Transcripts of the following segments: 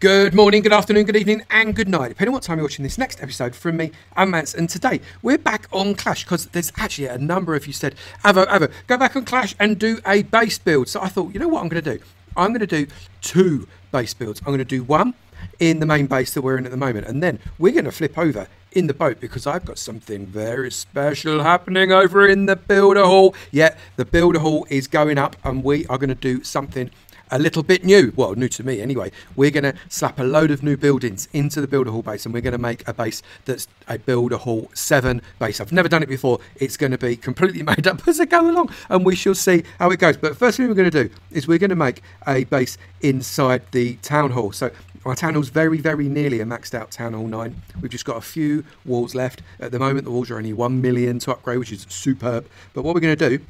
Good morning, good afternoon, good evening, and good night, depending on what time you're watching this next episode from me, Avomance. And today we're back on Clash because there's actually a number of you said, Avo, go back on Clash and do a base build. So I thought, you know what I'm going to do? I'm going to do 2 base builds. I'm going to do one in the main base that we're in at the moment, and then we're going to flip over in the boat because I've got something very special happening over in the builder hall. Yeah, the builder hall is going up, and we are going to do something a little bit new. Well, new to me anyway. We're going to slap a load of new buildings into the builder hall base, and we're going to make a base that's a builder hall 7 base. I've never done it before. It's going to be completely made up as I go along, and we shall see how it goes. But first thing we're going to do is we're going to make a base inside the town hall. So our town hall's very, very nearly a maxed out town hall 9. We've just got a few walls left. At the moment, the walls are only 1 million to upgrade, which is superb. But what we're going to do,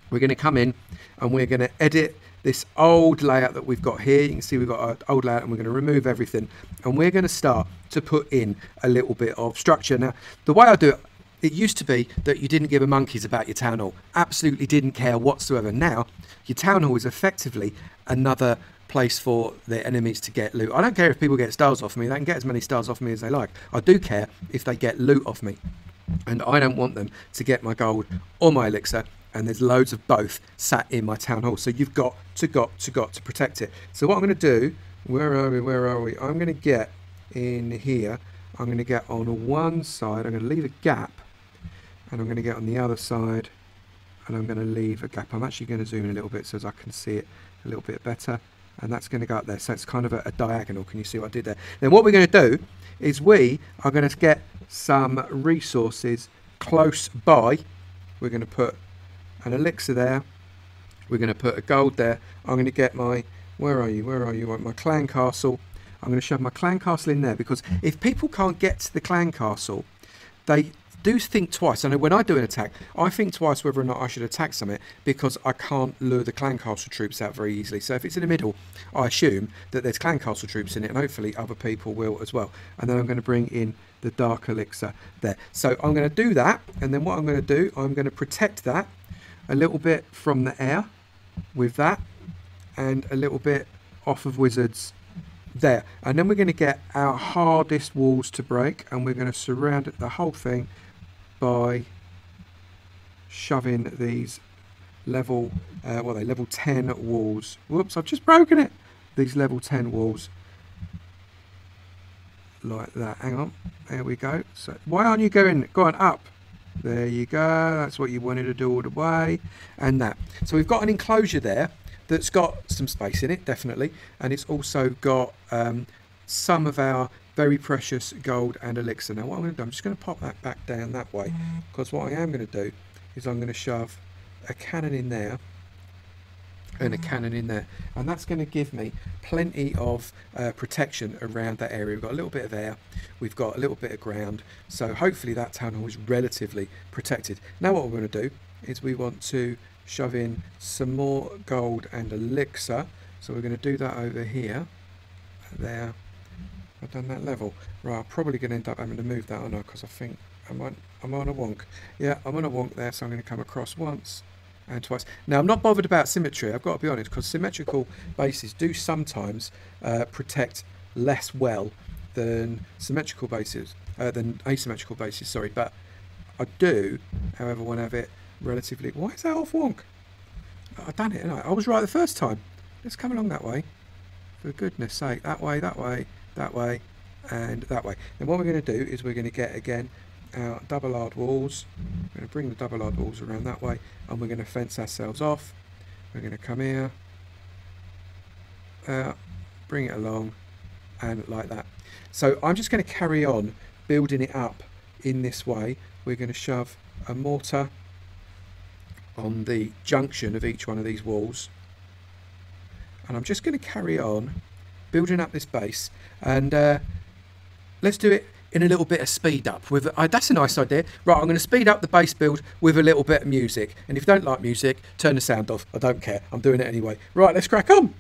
we're going to come in and we're going to edit this old layout that we've got here. You can see we've got an old layout, and we're going to remove everything, and we're going to start to put in a little bit of structure. Now, the way I do it, it used to be that you didn't give a monkeys about your town hall. Absolutely didn't care whatsoever. Now, your town hall is effectively another place for the enemies to get loot. I don't care if people get stars off me. They can get as many stars off me as they like. I do care if they get loot off me, and I don't want them to get my gold or my elixir. And there's loads of both sat in my town hall, so you've got to protect it. So what I'm going to do, where are we? I'm going to get in here. I'm going to get on one side. I'm going to leave a gap, and I'm going to get on the other side, and I'm going to leave a gap. I'm actually going to zoom in a little bit so as I can see it a little bit better, and that's going to go up there. So it's kind of a diagonal. Can you see what I did there? Then what we're going to do is we are going to get some resources close by. We're going to put an elixir there, we're going to put a gold there. I'm going to get my, where are you, my clan castle. I'm going to shove my clan castle in there, because if people can't get to the clan castle, they do think twice. I know when I do an attack, I think twice whether or not I should attack something, because I can't lure the clan castle troops out very easily. So if it's in the middle, I assume that there's clan castle troops in it, and hopefully other people will as well. And then I'm going to bring in the dark elixir there. So I'm going to do that, and then what I'm going to do, I'm going to protect that a little bit from the air with that, and a little bit off of wizards there. And then we're going to get our hardest walls to break, and we're going to surround the whole thing by shoving these level 10 walls. Whoops, I've just broken it. These level 10 walls like that. Hang on, there we go. So why aren't you going up? There you go, that's what you wanted to do all the way, and that. So we've got an enclosure there that's got some space in it, definitely, and it's also got some of our very precious gold and elixir. Now what I'm going to do, I'm just going to pop that back down that way, because what I am going to do is I'm going to shove a cannon in there and a cannon in there, and that's going to give me plenty of protection around that area. We've got a little bit of air, we've got a little bit of ground, so hopefully that town hall is relatively protected. Now what we're going to do is we want to shove in some more gold and elixir, so we're going to do that over here. There, I've done that level. Right, I'm probably going to end up having to move that, aren't I? Because I think I'm on a wonk. Yeah, I'm on a wonk there, so I'm going to come across once and twice. Now I'm not bothered about symmetry, I've got to be honest, because symmetrical bases do sometimes protect less well than symmetrical bases, than asymmetrical bases, sorry, but I do, however, want to have it relatively. Why is that off wonk? I've done it, I was right the first time. Let's come along that way, for goodness sake. That way, that way, that way, and that way. And what we're going to do is we're going to get again our double hard walls. We're going to bring the double hard walls around that way, and we're going to fence ourselves off. We're going to come here, bring it along, and like that. So I'm just going to carry on building it up in this way. We're going to shove a mortar on the junction of each one of these walls, and I'm just going to carry on building up this base, and let's do it in a little bit of speed up. With that's a nice idea. Right, I'm going to speed up the base build with a little bit of music, and if you don't like music, turn the sound off. I don't care, I'm doing it anyway. Right, let's crack on.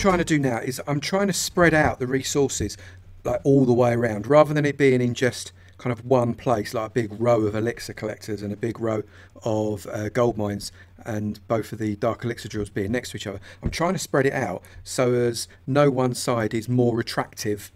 trying to do now is I'm trying to spread out the resources like all the way around, rather than it being in just kind of one place, like a big row of elixir collectors and a big row of gold mines, and both of the dark elixir drills being next to each other. I'm trying to spread it out so as no one side is more attractive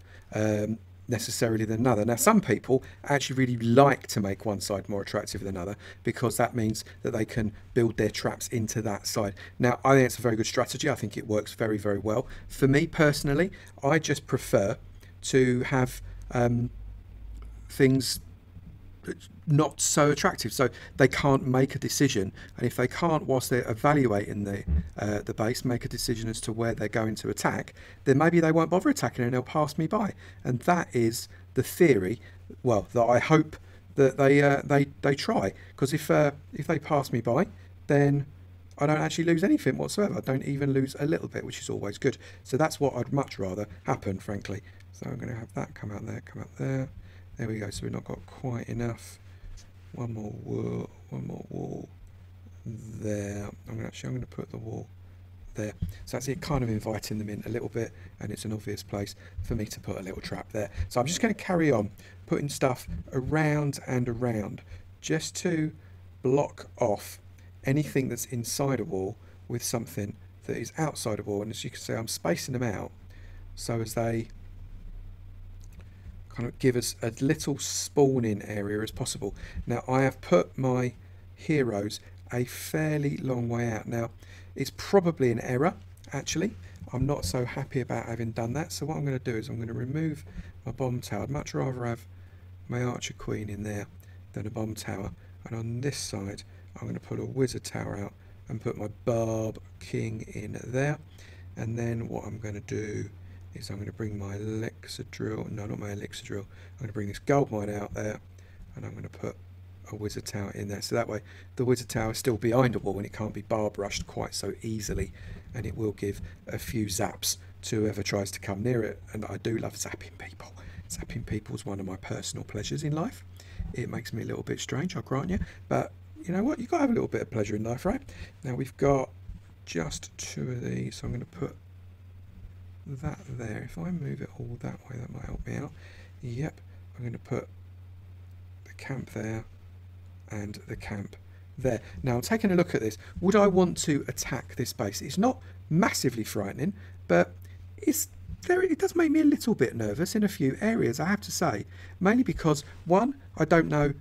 necessarily than another. Now, some people actually really like to make one side more attractive than another, because that means that they can build their traps into that side. Now, I think it's a very good strategy. I think it works very, very well. For me personally, I just prefer to have things not so attractive, so they can't make a decision, and if they can't, whilst they're evaluating the base, make a decision as to where they're going to attack, then maybe they won't bother attacking and they'll pass me by. And that is the theory, well, that I hope that they try, because if they pass me by, then I don't actually lose anything whatsoever. I don't even lose a little bit, which is always good. So that's what I'd much rather happen, frankly. So I'm going to have that come out there, come out there. There we go. So we've not got quite enough. One more wall there. I'm going to put the wall there. So that's it, kind of inviting them in a little bit, and it's an obvious place for me to put a little trap there. So I'm just going to carry on putting stuff around and around, just to block off anything that's inside a wall with something that is outside a wall. And as you can see, I'm spacing them out so as they kind of give us a little spawning area as possible. Now, I have put my heroes a fairly long way out. Now, it's probably an error, actually. I'm not so happy about having done that. So what I'm going to do is I'm going to remove my bomb tower. I'd much rather have my archer queen in there than a bomb tower. And on this side, I'm going to put a wizard tower out and put my barb king in there. And then what I'm going to do is I'm going to bring my elixir drill, no, not my elixir drill, I'm going to bring this gold mine out there, and I'm going to put a wizard tower in there, so that way the wizard tower is still behind a wall and it can't be barb rushed quite so easily, and it will give a few zaps to whoever tries to come near it. And I do love zapping people. Zapping people is one of my personal pleasures in life. It makes me a little bit strange, I'll grant you, but you know what, you've got to have a little bit of pleasure in life, right? Now we've got just 2 of these, so I'm going to put that there. If I move it all that way, that might help me out. Yep, I'm going to put the camp there and the camp there. Now I'm taking a look at this. Would I want to attack this base? It's not massively frightening, but it's there. It does make me a little bit nervous in a few areas, I have to say, mainly because, one, I don't know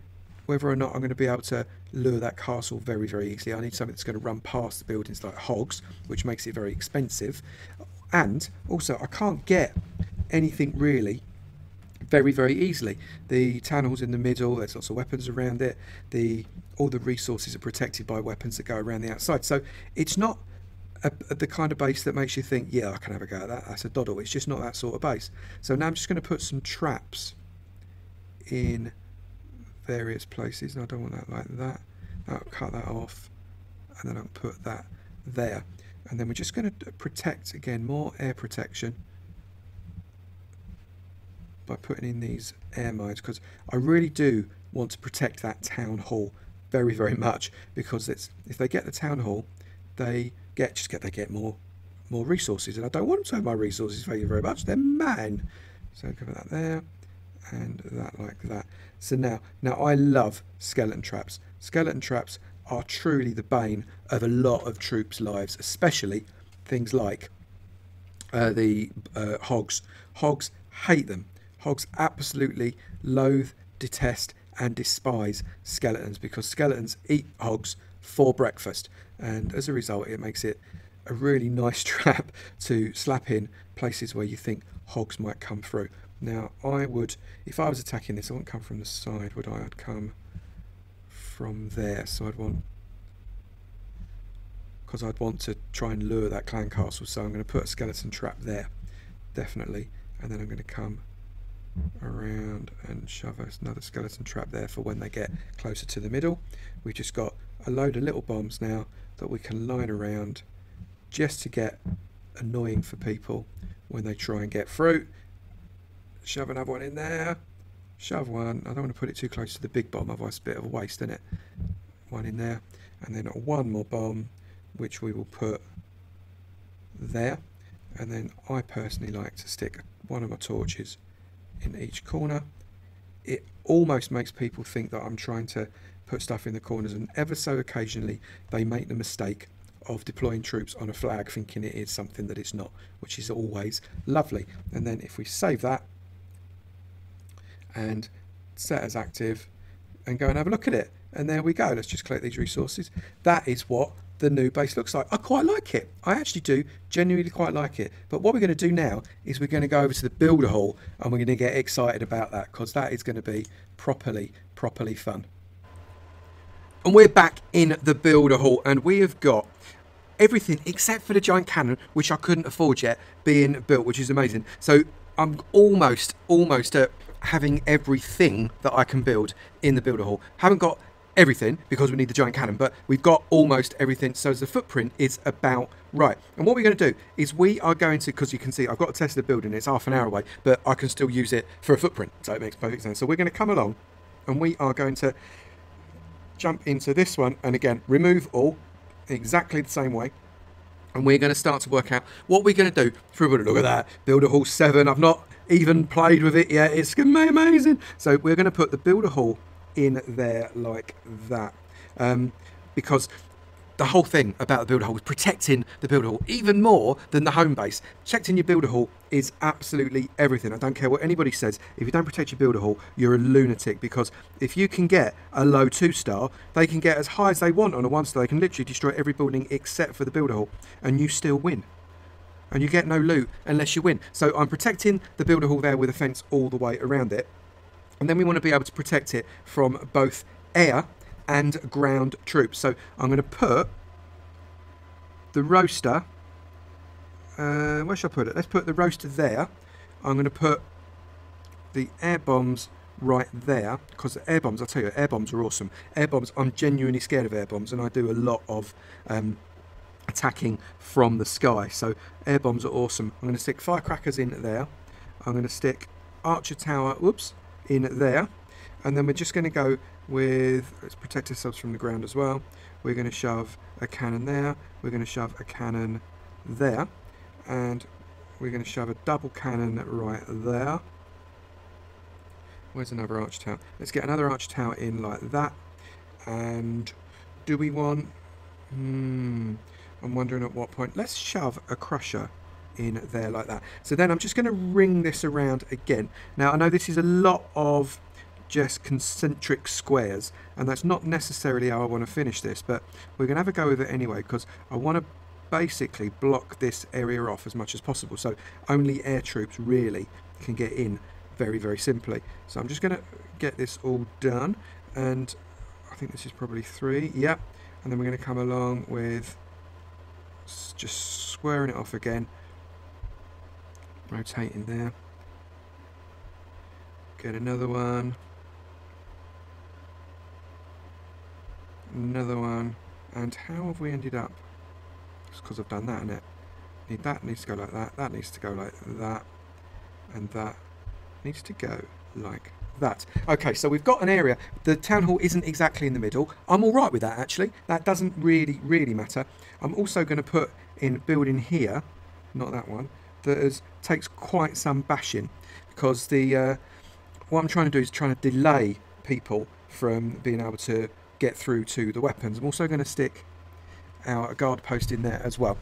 whether or not I'm going to be able to lure that castle very, very easily. I need something that's going to run past the buildings like hogs, which makes it very expensive. And also, I can't get anything really very, very easily. The town hall's in the middle, there's lots of weapons around it, all the resources are protected by weapons that go around the outside. So it's not the kind of base that makes you think, yeah, I can have a go at that, that's a doddle. It's just not that sort of base. So now I'm just going to put some traps in various places, and I don't want that like that. I'll cut that off, and then I'll put that there. And then we're just going to protect, again, more air protection by putting in these air mines, because I really do want to protect that town hall very, very much, because if they get the town hall, they get more resources, and I don't want them to have my resources very, very much. They're mine. So cover that there, and that like that. So now I love skeleton traps. Skeleton traps are truly the bane of a lot of troops' lives, especially things like the hogs. Hogs hate them. Hogs absolutely loathe, detest, and despise skeletons, because skeletons eat hogs for breakfast, and as a result it makes it a really nice trap to slap in places where you think hogs might come through. Now I would, if I was attacking this, I wouldn't come from the side, would I? I'd come from there, so I'd want to try and lure that clan castle, so I'm going to put a skeleton trap there, definitely, and then I'm going to come around and shove another skeleton trap there for when they get closer to the middle. We've just got a load of little bombs now that we can line around just to get annoying for people when they try and get through. Shove another one in there, shove one, I don't want to put it too close to the big bomb, otherwise it's a bit of a waste, isn't it? One in there, and then one more bomb which we will put there, And then I personally like to stick one of my torches in each corner. It almost makes people think that I'm trying to put stuff in the corners, and ever so occasionally they make the mistake of deploying troops on a flag thinking it is something that it's not, which is always lovely. And then if we save that and set as active and go and have a look at it, and there we go. Let's just collect these resources. That is what the new base looks like. I quite like it. I actually do genuinely quite like it. But what we're going to do now is we're going to go over to the builder hall, and we're going to get excited about that, because that is going to be properly fun. And we're back in the builder hall, and we have got everything except for the giant cannon, which I couldn't afford yet, being built, which is amazing. So I'm almost at having everything that I can build in the builder hall. Haven't got everything because we need the giant cannon, but we've got almost everything, so the footprint is about right. And what we're going to do is we are going to, because you can see I've got a Tesla building, it's half an hour away, but I can still use it for a footprint, so it makes perfect sense. So we're going to come along and we are going to jump into this one, and again remove all exactly the same way, and we're going to start to work out what we're going to do for a builder. Look at that, builder hall 7. I've not even played with it yet. It's going to be amazing. So we're going to put the builder hall in there like that, because the whole thing about the builder hall is protecting the builder hall even more than the home base. Protecting your builder hall is absolutely everything. I don't care what anybody says. If you don't protect your builder hall, you're a lunatic, because if you can get a low 2-star, they can get as high as they want on a 1-star. They can literally destroy every building except for the builder hall, and you still win. And you get no loot unless you win. So I'm protecting the builder hall there with a fence all the way around it. And then we want to be able to protect it from both air and ground troops. So I'm going to put the roaster, where should I put it? Let's put the roaster there. I'm going to put the air bombs right there, because the air bombs, I'll tell you, air bombs are awesome. Air bombs, I'm genuinely scared of air bombs, and I do a lot of attacking from the sky. So air bombs are awesome. I'm going to stick firecrackers in there. I'm going to stick archer tower, whoops, in there, and then we're just going to go with, let's protect ourselves from the ground as well. We're going to shove a cannon there, we're going to shove a cannon there, and we're going to shove a double cannon right there. Where's another arch tower? Let's get another arch tower in like that. And do we want, I'm wondering at what point. Let's shove a crusher in there like that. So then I'm just going to ring this around again. Now I know this is a lot of just concentric squares, and that's not necessarily how I want to finish this, but we're going to have a go with it anyway, because I want to basically block this area off as much as possible, so only air troops really can get in very simply. So I'm just going to get this all done, and I think this is probably 3, yep. And then we're going to come along with just squaring it off again, rotating there, get another one, another one, and how have we ended up? It's because I've done that, isn't it? That needs to go like that, that needs to go like that, and that needs to go like that. Okay, so we've got an area. The town hall isn't exactly in the middle. I'm all right with that, actually. That doesn't really matter. I'm also going to put in building here, not that one, that takes quite some bashing, because the what I'm trying to do is trying to delay people from being able to get through to the weapons. I'm also going to stick our guard post in there as well.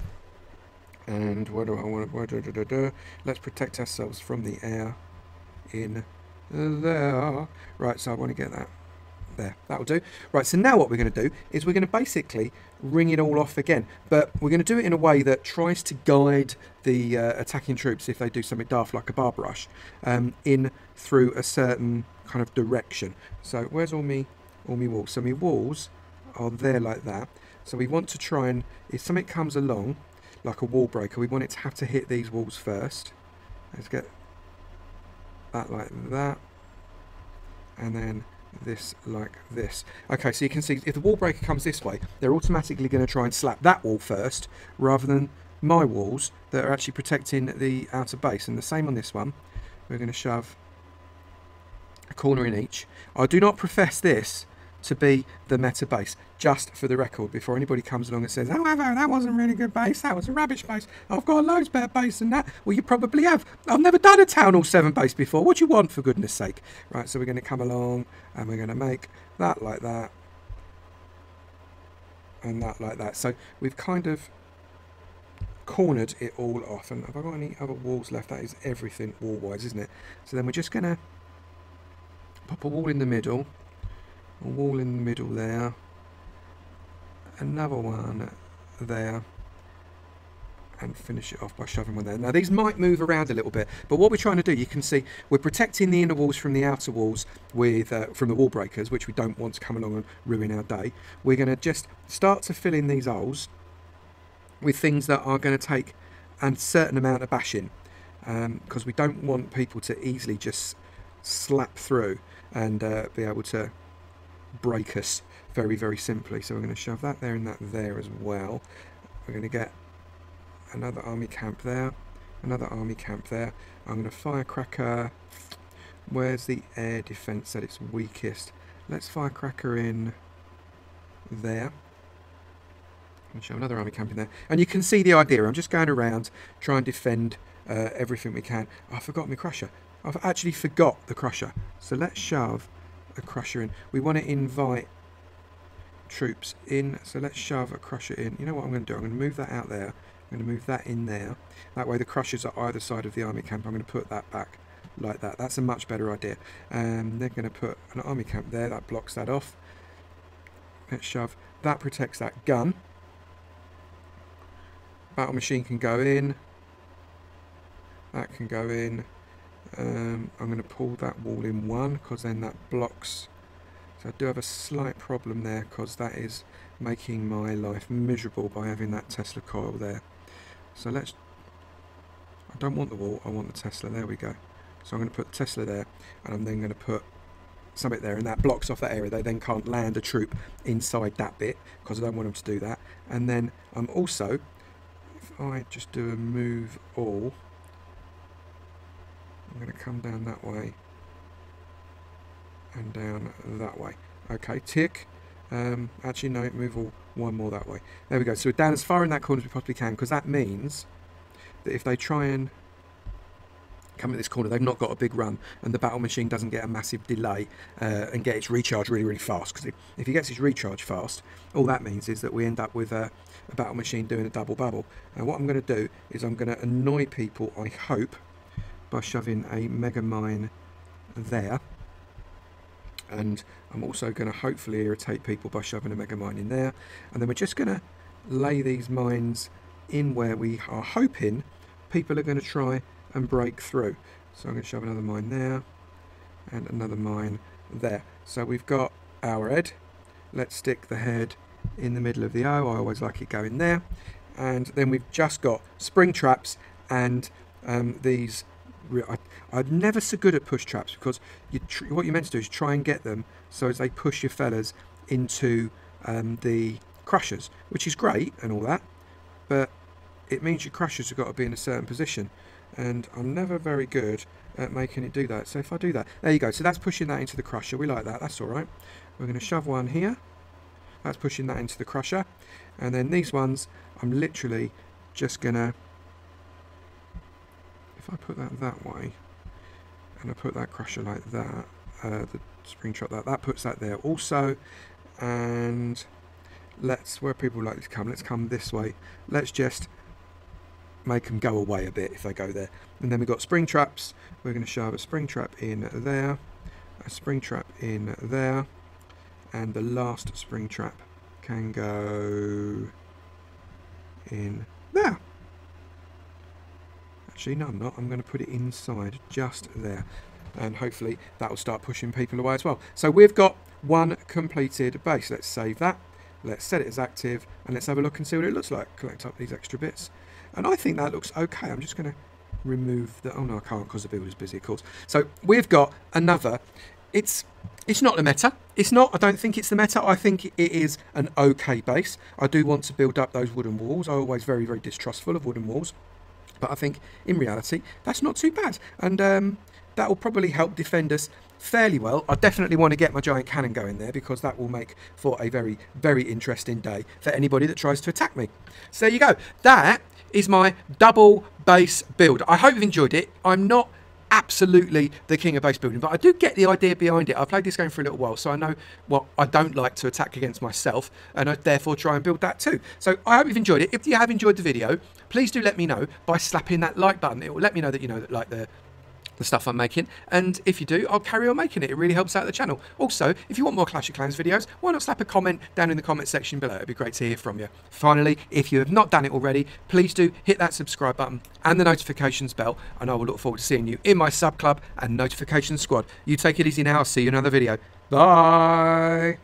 And where do I want to, let's protect ourselves from the air in there. Right, so I want to get that there. That'll do. Right, so now what we're going to do is we're going to basically ring it all off again, but we're going to do it in a way that tries to guide the attacking troops, if they do something daft like a barb rush, in through a certain kind of direction. So where's all me walls? So my walls are there like that. So we want to try and, if something comes along like a wall breaker, we want it to have to hit these walls first. Let's get that like that, and then this like this. Okay, so you can see if the wall breaker comes this way, they're automatically going to try and slap that wall first rather than my walls that are actually protecting the outer base. And the same on this one. We're going to shove a corner in each. I do not profess this to be the meta base, just for the record, before anybody comes along and says, oh, Avo, that wasn't really good base, that was a rubbish base, I've got a loads better base than that. Well, you probably have. I've never done a Town Hall 7 base before. What do you want, for goodness sake? Right, so we're going to come along and we're going to make that like that and that like that. So we've kind of cornered it all off. And have I got any other walls left? That is everything wall-wise, isn't it? So then we're just going to pop a wall in the middle, a wall in the middle there, another one there, and finish it off by shoving one there. Now these might move around a little bit, but what we're trying to do, you can see we're protecting the inner walls from the outer walls with from the wall breakers, which we don't want to come along and ruin our day. We're going to just start to fill in these holes with things that are going to take a certain amount of bashing, because we don't want people to easily just slap through and be able to break us very, very simply. So we're going to shove that there and that there as well. We're going to get another army camp there, another army camp there. I'm going to firecracker. Where's the air defense at its weakest? Let's firecracker in there. And show another army camp in there. And you can see the idea. I'm just going around, trying to defend everything we can. Oh, I forgot my crusher. I've actually forgot the crusher. So let's shove a crusher in. We want to invite troops in. So let's shove a crusher in. You know what I'm going to do? I'm going to move that out there. I'm going to move that in there. That way the crushers are either side of the army camp. I'm going to put that back like that. That's a much better idea. They're going to put an army camp there. That blocks that off. Let's shove. That protects that gun. Battle machine can go in. That can go in. I'm going to pull that wall in one, because then that blocks. So I do have a slight problem there, because that is making my life miserable by having that Tesla coil there. So let's, I don't want the wall, I want the Tesla. There we go. So I'm going to put the Tesla there, and I'm then going to put something there, and that blocks off that area. They then can't land a troop inside that bit, because I don't want them to do that. And then I'm also, if I just do a move all, I'm going to come down that way and down that way. Okay, tick. Actually no, move all one more that way. There we go. So we're down as far in that corner as we possibly can, because that means that if they try and come at this corner, they've not got a big run, and the battle machine doesn't get a massive delay and get its recharge really, really fast. Because if he gets his recharge fast, all that means is that we end up with a battle machine doing a double bubble. And what I'm going to do is I'm going to annoy people, I hope, by shoving a mega mine there. And I'm also going to hopefully irritate people by shoving a mega mine in there. And then we're just going to lay these mines in where we are hoping people are going to try and break through. So I'm going to shove another mine there and another mine there. So we've got our head. Let's stick the head in the middle of the O. I always like it going there. And then we've just got spring traps and these. I'm never so good at push traps, because what you're meant to do is try and get them so as they push your fellas into the crushers, which is great and all that, but it means your crushers have got to be in a certain position, and I'm never very good at making it do that. So if I do that, there you go. So that's pushing that into the crusher. We like that. That's all right. We're going to shove one here. That's pushing that into the crusher, and then these ones I'm literally just gonna, if I put that way, and I put that crusher like that, the spring trap that puts that there also, and let's, where people like to come, let's come this way. Let's just make them go away a bit if they go there. And then we've got spring traps. We're going to shove a spring trap in there, a spring trap in there, and the last spring trap can go in there. Actually, no, I'm not. I'm going to put it inside just there, and hopefully that will start pushing people away as well. So we've got one completed base. Let's save that. Let's set it as active, and let's have a look and see what it looks like. Collect up these extra bits, and I think that looks okay. I'm just going to remove the, oh no, I can't because the builder's busy, of course. So we've got another. It's not the meta. It's not. I don't think it's the meta. I think it is an okay base. I do want to build up those wooden walls. I'm always very, very distrustful of wooden walls. But I think in reality, that's not too bad. And that will probably help defend us fairly well. I definitely want to get my giant cannon going there, because that will make for a very, very interesting day for anybody that tries to attack me. So there you go. That is my double base build. I hope you've enjoyed it. I'm not absolutely the king of base building, but I do get the idea behind it. I've played this game for a little while, so I know what I don't like to attack against myself, and I therefore try and build that too. So I hope you've enjoyed it. If you have enjoyed the video, please do let me know by slapping that like button. It will let me know that you know that like the stuff I'm making, and if you do, I'll carry on making it. It really helps out the channel. Also, if you want more Clash of Clans videos, why not slap a comment down in the comment section below? It'd be great to hear from you. Finally, if you have not done it already, please do hit that subscribe button and the notifications bell, and I will look forward to seeing you in my sub club and notification squad. You take it easy now. I'll see you in another video. Bye.